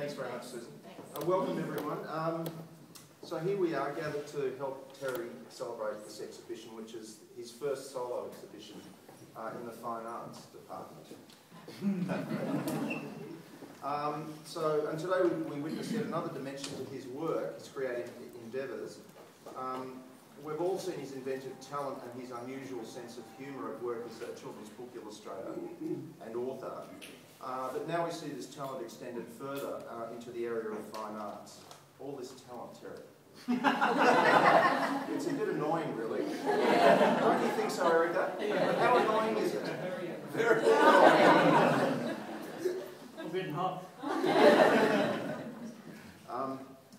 Thanks very much, Susan. Welcome, everyone. So here we are, gathered to help Terry celebrate this exhibition, which is his first solo exhibition in the Fine Arts Department. And today we witness yet another dimension to his work, his creative endeavours. We've all seen his inventive talent and his unusual sense of humour at work as a children's book illustrator and author. But now we see this talent extended further into the area of fine arts. All this talent, Terry. It's a bit annoying, really. Don't you think so, Erica? How annoying is it? Very annoying. A bit hot.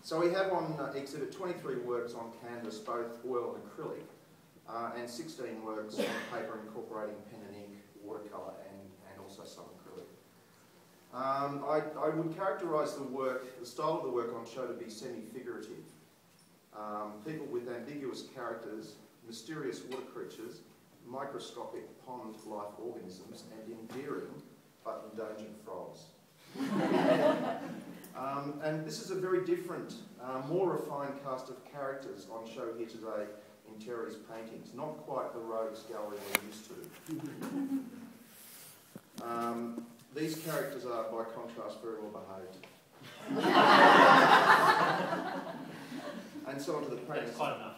So we have on exhibit 23 works on canvas, both oil and acrylic, and 16 works on paper incorporating pen and ink, watercolour, and also some acrylic. I would characterise the style of the work on show to be semi-figurative. People with ambiguous characters, mysterious water creatures, microscopic pond-like organisms, and endearing but endangered frogs. And this is a very different, more refined cast of characters on show here today in Terry's paintings. Not quite the rogues gallery we're used to. These characters are, by contrast, very well behaved. And so on to the paintings. That's quite enough.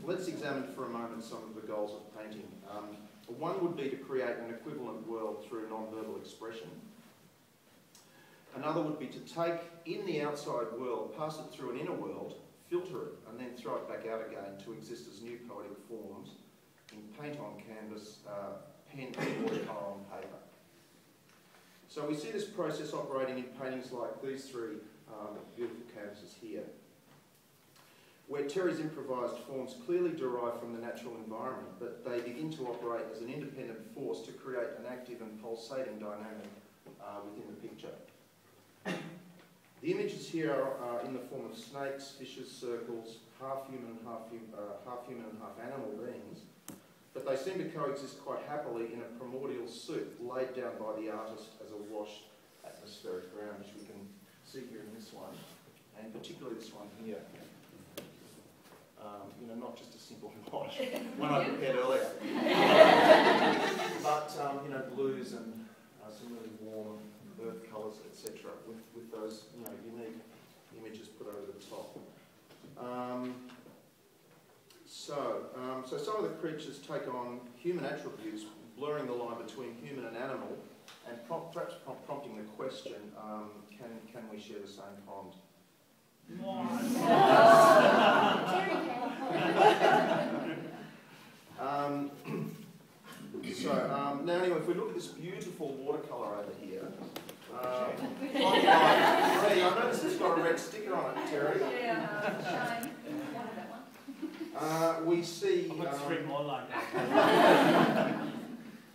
Let's examine for a moment some of the goals of painting. One would be to create an equivalent world through non-verbal expression. Another would be to take in the outside world, pass it through an inner world, filter it, and then throw it back out again to exist as new poetic forms in paint on canvas, pen and watercolour on paper. So we see this process operating in paintings like these three beautiful canvases here, where Terry's improvised forms clearly derive from the natural environment, but they begin to operate as an independent force to create an active and pulsating dynamic within the picture. The images here are in the form of snakes, fishes, circles, half human and half animal beings, but they seem to coexist quite happily in a primordial soup laid down by the artist as a washed atmospheric ground, which we can see here in this one, and particularly this one here. Not just a simple wash, one I prepared earlier, but blues and some really warm earth colours, etc., with those unique images put over the top. So some of the creatures take on human attributes, blurring the line between human and animal, and perhaps prompting the question: can we share the same pond? Now anyway, if we look at this beautiful watercolour over here, I noticed it's got a red sticker on it, Terry. Yeah, shame. We see... I've got three more like that.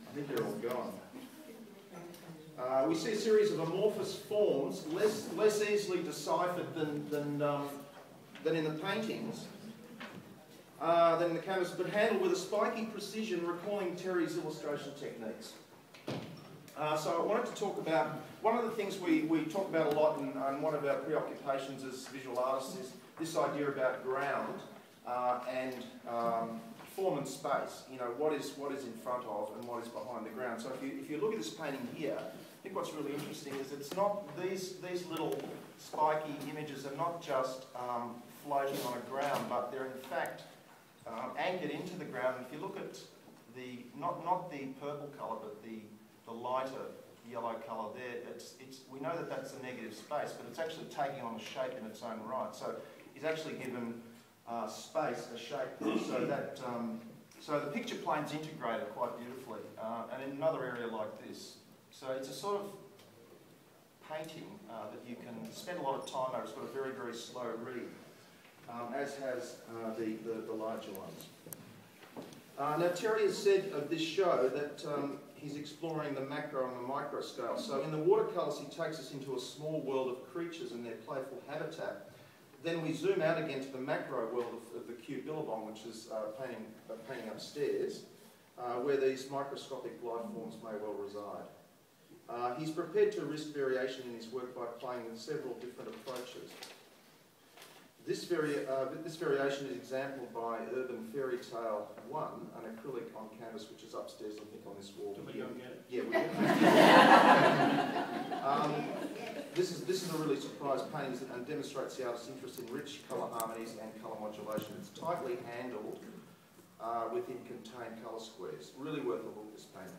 I think they're all gone. We see a series of amorphous forms, less easily deciphered than in the paintings, than in the canvas, but handled with a spiky precision, recalling Terry's illustration techniques. So I wanted to talk about, one of the things we talk about a lot, and one of our preoccupations as visual artists is this idea about ground and form and space. What is in front of and what is behind the ground. So if you look at this painting here, I think what's really interesting is it's not, these little spiky images are not just floating on a ground, but they're in fact anchored into the ground. If you look at the, not the purple colour, but the lighter yellow colour there, we know that that's a negative space, but it's actually taking on a shape in its own right. So it's actually given space, a shape, so that so the picture plane's integrated quite beautifully, and in another area like this. So it's a sort of painting that you can spend a lot of time over. It's got a very, very slow read, as has the larger ones. Now Terry has said of this show that he's exploring the macro and the micro scale. So in the watercolours he takes us into a small world of creatures and their playful habitat. Then we zoom out again to the macro world of the cube billabong, which is painting upstairs, where these microscopic life forms may well reside. He's prepared to risk variation in his work by playing with several different approaches. This variation is exampled by Urban Fairy Tale 1, an acrylic on canvas which is upstairs, I think, on this wall. Can we go and get it? Yeah, we will. This is a really surprised painting and demonstrates the artist's interest in rich colour harmonies and colour modulation. It's tightly handled within contained colour squares. Really worth a look, this painting.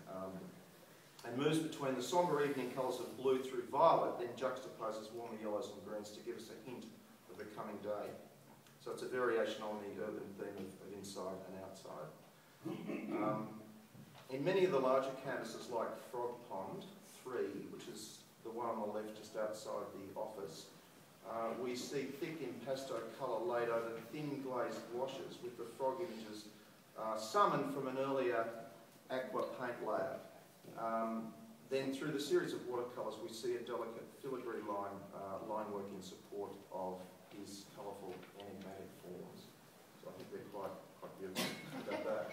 And moves between the sombre evening colours of blue through violet, then juxtaposes warmer yellows and greens to give us a hint of the coming day. So it's a variation on the urban theme of inside and outside. In many of the larger canvases like Frog Pond 3, which is the one on the left just outside the office, we see thick impasto colour laid over thin glazed washes with the frog images summoned from an earlier aqua paint layer. Then through the series of watercolours we see a delicate filigree line work in support of his colourful enigmatic forms. So I think they're quite beautiful about that.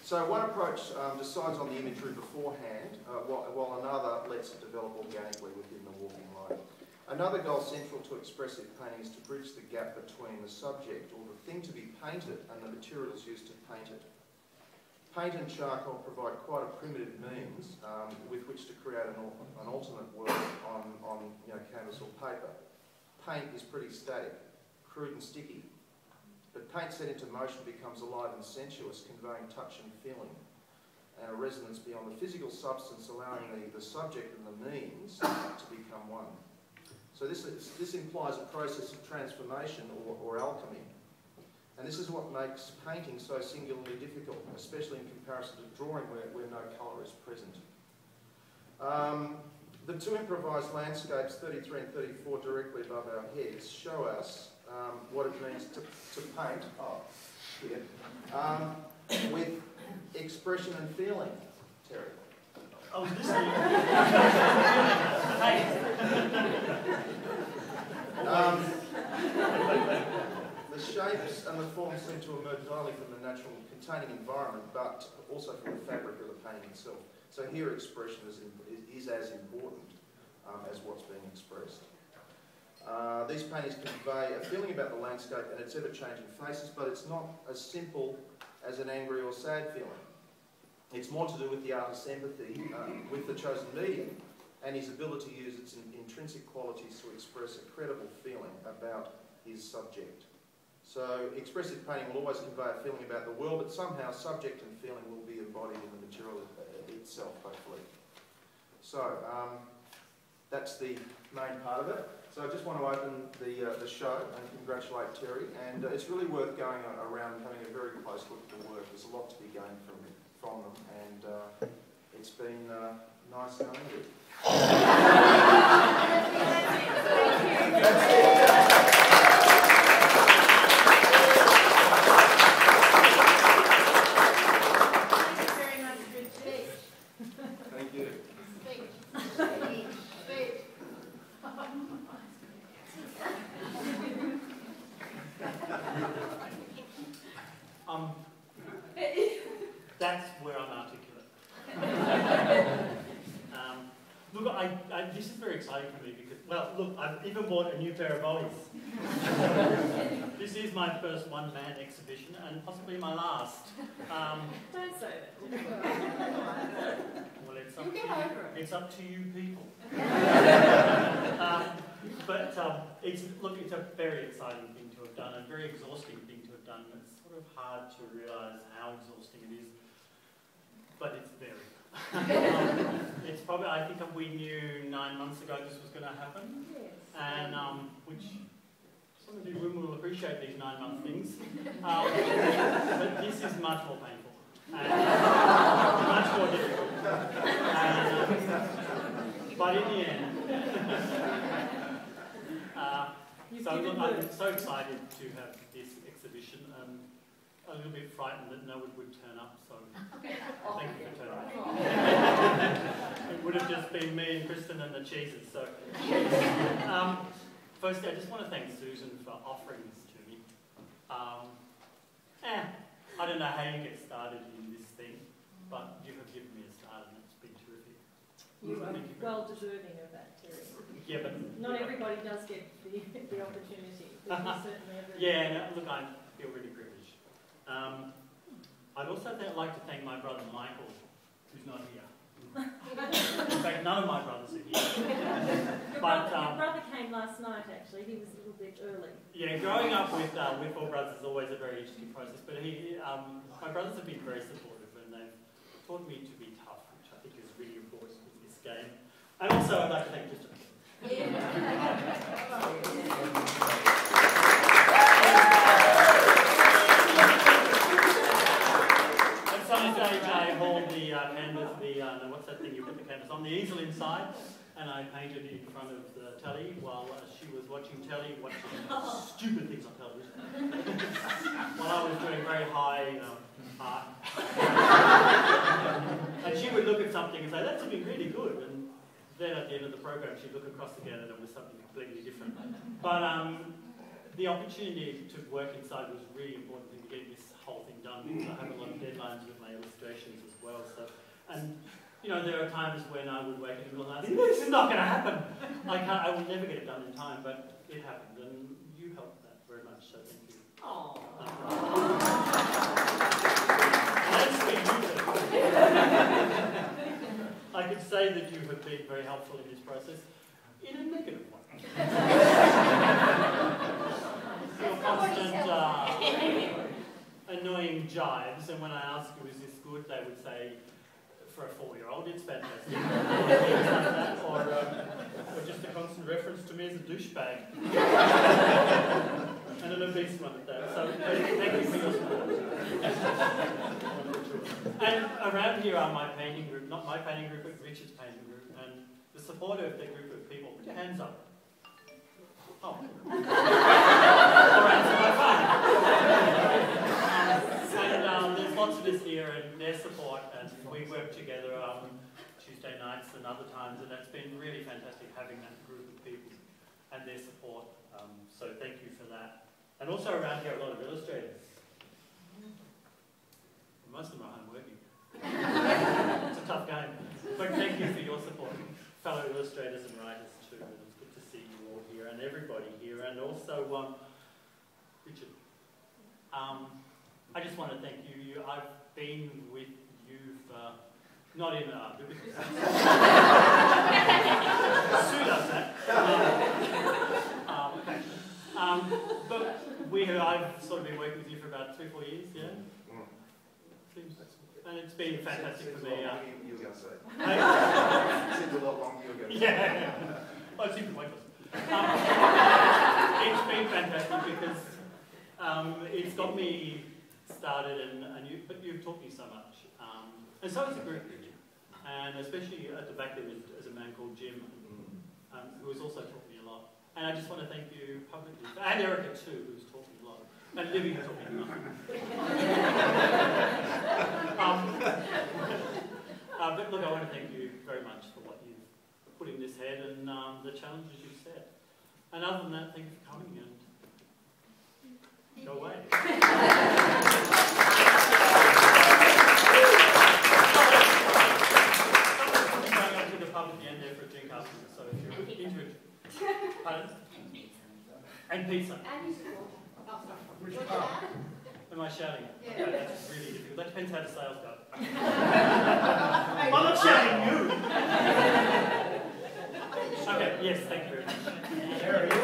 So one approach decides on the imagery beforehand, while another lets it develop organically within the walking line. Another goal central to expressive painting is to bridge the gap between the subject or the thing to be painted and the materials used to paint it. Paint and charcoal provide quite a primitive means with which to create an alternate world on canvas or paper. Paint is pretty static, crude and sticky, but paint set into motion becomes alive and sensuous, conveying touch and feeling, and a resonance beyond the physical substance, allowing the subject and the means to become one. So this implies a process of transformation or alchemy. And this is what makes painting so singularly difficult, especially in comparison to drawing where no colour is present. The two improvised landscapes, 33 and 34, directly above our heads, show us what it means to paint with expression and feeling, Terry. I was listening. The shapes and the forms seem to emerge not only from the natural containing environment, but also from the fabric of the painting itself. So here expression is as important as what's being expressed. These paintings convey a feeling about the landscape and its ever-changing faces, but it's not as simple as an angry or sad feeling. It's more to do with the artist's empathy with the chosen medium and his ability to use its intrinsic qualities to express a credible feeling about his subject. So expressive painting will always convey a feeling about the world, but somehow subject and feeling will be embodied in the material itself, hopefully. So that's the main part of it. So I just want to open the show and congratulate Terry. And it's really worth going around and having a very close look at the work. There's a lot to be gained from them, and it's been nice knowing you. That's where I'm articulate. Look, this is very exciting for me because, well, look, I've even bought a new pair of Ollies. This is my first one-man exhibition and possibly my last. Don't say that. Well, It's up to you people. But it's a very exciting thing to have done and very exhausting thing to have done. It's sort of hard to realise how exhausting it is, but it's very. It's probably, I think we knew 9 months ago this was going to happen, and which some of you women will appreciate these 9-month things, but this is much more painful and much more difficult. But in the end, so look, I'm so excited to have this exhibition. A little bit frightened that no one would turn up, so thank you for turning up. It would have just been me and Kristen and the cheeses. So, firstly, I just want to thank Susan for offering this to me. I don't know how you get started in this thing. but you have given me a start and it's been terrific. You are well deserving of that, Terry. Yeah, but not everybody does get the opportunity. But you certainly have. Yeah, no, look, I feel really privileged. I'd also like to thank my brother Michael, who's not here. In fact, none of my brothers are here. Your brother came last night, actually. He was a little bit early. Yeah, growing up with four brothers is always a very interesting process. But my brothers have been very supportive, and they've taught me to be tough, which I think is really important in this game. And also, I'd like to thank Justin. At some stage, I hauled the canvas, what's that thing you put the canvas on, the easel inside, and I painted it in front of the telly while she was watching telly, watching stupid things on television, while I was doing very high art. And she would look at something and say, "That's looking really good." And then at the end of the program, she'd look across again and it was something completely different. But the opportunity to work inside was really important to get this whole thing done, because I have a lot of deadlines with my illustrations as well. So, and you know, there are times when I would wake up in the middle of the night, "This is not going to happen. I will never get it done in time," but it happened, and you helped that very much. So thank you. Oh. That's for you. I could say that you have been very helpful in this process in a negative one. Your constant annoying jibes, and when I ask you, "Is this good?" they would say, "For a 4-year-old, it's fantastic." Things like that, or just a constant reference to me as a douchebag. And an obese one at that. So thank you for your support. And around here are my painting group, not my painting group, but Richard's painting group, and the support of the group of people. Put your hands up. Oh. Or answer my phone. And there's lots of us here, and their support, and we work together Tuesday nights and other times, and it's been really fantastic having that group of people and their support. So thank you for that. And also around here, a lot of illustrators. Most of them are home working. It's a tough game. But thank you for your support, fellow illustrators and writers too. And it's good to see you all here, and everybody here, and also Richard. I just want to thank you. I've been with you for, not in biblical sense. Sue does that. But I've sort of been working with you for about 3 or 4 years, yeah? And it's been fantastic for me. You were going to say. It seems a lot longer you were going to say. Yeah. Oh, it seems pointless. It's been fantastic because it's got me started, but you've taught me so much. And so has the group. And especially at the back there is a man called Jim, who has also taught me a lot. And I just want to thank you publicly. And Erica too, who's taught me a lot. And Libby has taught me nothing. But look, I want to thank you very much for what you've put in this head and the challenges you've set. And other than that, thank you for coming and go away. I'm going to the pub at the end there for a drink afterwards, so if you're into it. Pardon? And pizza. And musical. Which part? Am I shouting? Yeah. Okay, that's really difficult. That depends how the sales go. I'm not shouting you! Okay, yes, thank you very much. There he is.